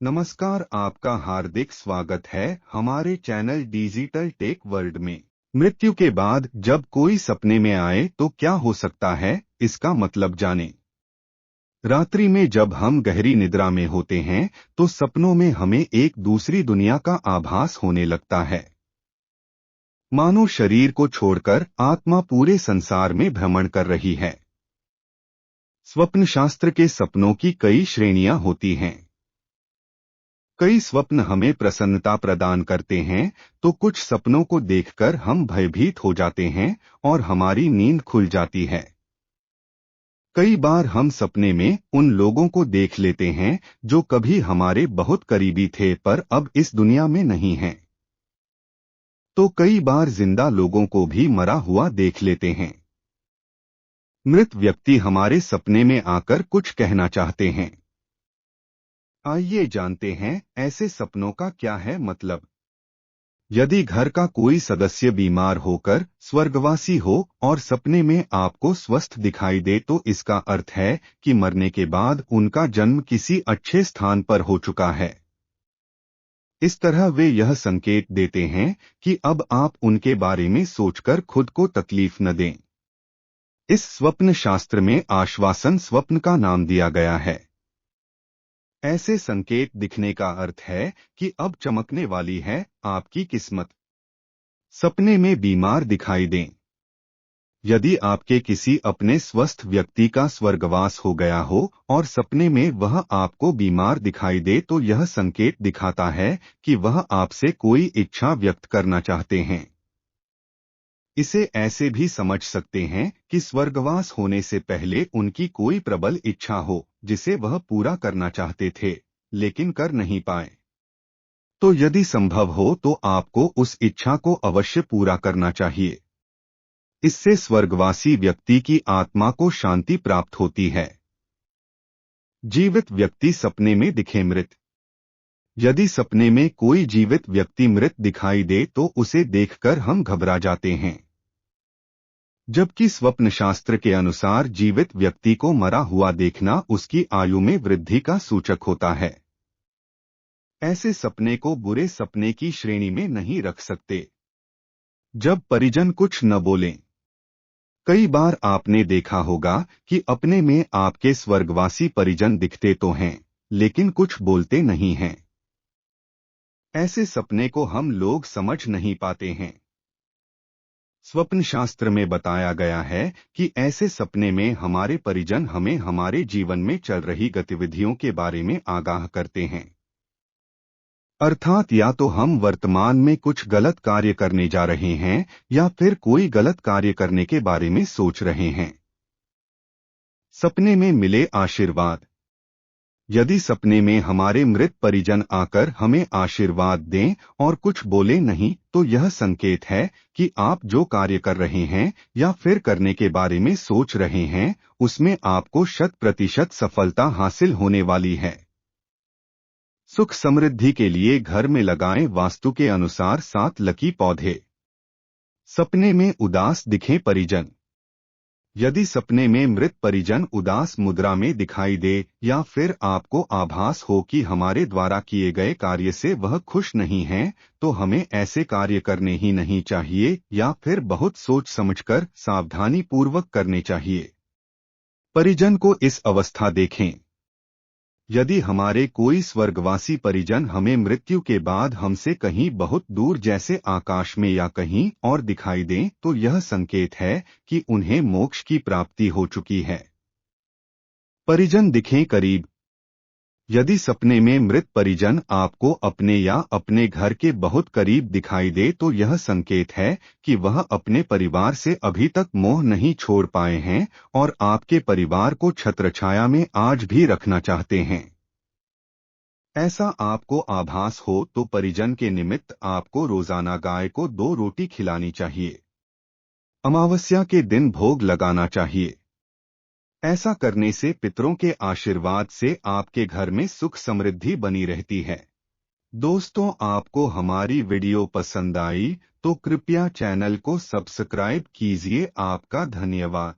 नमस्कार, आपका हार्दिक स्वागत है हमारे चैनल डिजिटल टेक वर्ल्ड में। मृत्यु के बाद जब कोई सपने में आए तो क्या हो सकता है, इसका मतलब जानें। रात्रि में जब हम गहरी निद्रा में होते हैं तो सपनों में हमें एक दूसरी दुनिया का आभास होने लगता है। मानो शरीर को छोड़कर आत्मा पूरे संसार में भ्रमण कर रही है। स्वप्न शास्त्र के सपनों की कई श्रेणियां होती हैं। कई स्वप्न हमें प्रसन्नता प्रदान करते हैं, तो कुछ सपनों को देखकर हम भयभीत हो जाते हैं और हमारी नींद खुल जाती है। कई बार हम सपने में उन लोगों को देख लेते हैं जो कभी हमारे बहुत करीबी थे पर अब इस दुनिया में नहीं हैं। तो कई बार जिंदा लोगों को भी मरा हुआ देख लेते हैं। मृत व्यक्ति हमारे सपने में आकर कुछ कहना चाहते हैं। आइए जानते हैं ऐसे सपनों का क्या है मतलब। यदि घर का कोई सदस्य बीमार होकर स्वर्गवासी हो और सपने में आपको स्वस्थ दिखाई दे तो इसका अर्थ है कि मरने के बाद उनका जन्म किसी अच्छे स्थान पर हो चुका है। इस तरह वे यह संकेत देते हैं कि अब आप उनके बारे में सोचकर खुद को तकलीफ न दें। इस स्वप्न शास्त्र में आश्वासन स्वप्न का नाम दिया गया है। ऐसे संकेत दिखने का अर्थ है कि अब चमकने वाली है आपकी किस्मत। सपने में बीमार दिखाई दें। यदि आपके किसी अपने स्वस्थ व्यक्ति का स्वर्गवास हो गया हो और सपने में वह आपको बीमार दिखाई दे तो यह संकेत दिखाता है कि वह आपसे कोई इच्छा व्यक्त करना चाहते हैं। इसे ऐसे भी समझ सकते हैं कि स्वर्गवास होने से पहले उनकी कोई प्रबल इच्छा हो जिसे वह पूरा करना चाहते थे लेकिन कर नहीं पाए। तो यदि संभव हो तो आपको उस इच्छा को अवश्य पूरा करना चाहिए। इससे स्वर्गवासी व्यक्ति की आत्मा को शांति प्राप्त होती है। जीवित व्यक्ति सपने में दिखे मृत। यदि सपने में कोई जीवित व्यक्ति मृत दिखाई दे तो उसे देखकर हम घबरा जाते हैं। जबकि स्वप्न शास्त्र के अनुसार जीवित व्यक्ति को मरा हुआ देखना उसकी आयु में वृद्धि का सूचक होता है। ऐसे सपने को बुरे सपने की श्रेणी में नहीं रख सकते। जब परिजन कुछ न बोलें। कई बार आपने देखा होगा कि अपने में आपके स्वर्गवासी परिजन दिखते तो हैं, लेकिन कुछ बोलते नहीं हैं। ऐसे सपने को हम लोग समझ नहीं पाते हैं। स्वप्न शास्त्र में बताया गया है कि ऐसे सपने में हमारे परिजन हमें हमारे जीवन में चल रही गतिविधियों के बारे में आगाह करते हैं। अर्थात या तो हम वर्तमान में कुछ गलत कार्य करने जा रहे हैं या फिर कोई गलत कार्य करने के बारे में सोच रहे हैं। सपने में मिले आशीर्वाद। यदि सपने में हमारे मृत परिजन आकर हमें आशीर्वाद दें और कुछ बोले नहीं तो यह संकेत है कि आप जो कार्य कर रहे हैं या फिर करने के बारे में सोच रहे हैं उसमें आपको 100% सफलता हासिल होने वाली है। सुख समृद्धि के लिए घर में लगाएं वास्तु के अनुसार 7 लकी पौधे। सपने में उदास दिखें परिजन। यदि सपने में मृत परिजन उदास मुद्रा में दिखाई दे या फिर आपको आभास हो कि हमारे द्वारा किए गए कार्य से वह खुश नहीं हैं, तो हमें ऐसे कार्य करने ही नहीं चाहिए या फिर बहुत सोच समझकर सावधानी पूर्वक करने चाहिए। परिजन को इस अवस्था देखें। यदि हमारे कोई स्वर्गवासी परिजन हमें मृत्यु के बाद हमसे कहीं बहुत दूर जैसे आकाश में या कहीं और दिखाई दें तो यह संकेत है कि उन्हें मोक्ष की प्राप्ति हो चुकी है। परिजन दिखें करीब। यदि सपने में मृत परिजन आपको अपने या अपने घर के बहुत करीब दिखाई दे तो यह संकेत है कि वह अपने परिवार से अभी तक मोह नहीं छोड़ पाए हैं और आपके परिवार को छत्रछाया में आज भी रखना चाहते हैं। ऐसा आपको आभास हो तो परिजन के निमित्त आपको रोजाना गाय को 2 रोटी खिलानी चाहिए। अमावस्या के दिन भोग लगाना चाहिए। ऐसा करने से पितरों के आशीर्वाद से आपके घर में सुख समृद्धि बनी रहती है। दोस्तों, आपको हमारी वीडियो पसंद आई तो कृपया चैनल को सब्सक्राइब कीजिए। आपका धन्यवाद।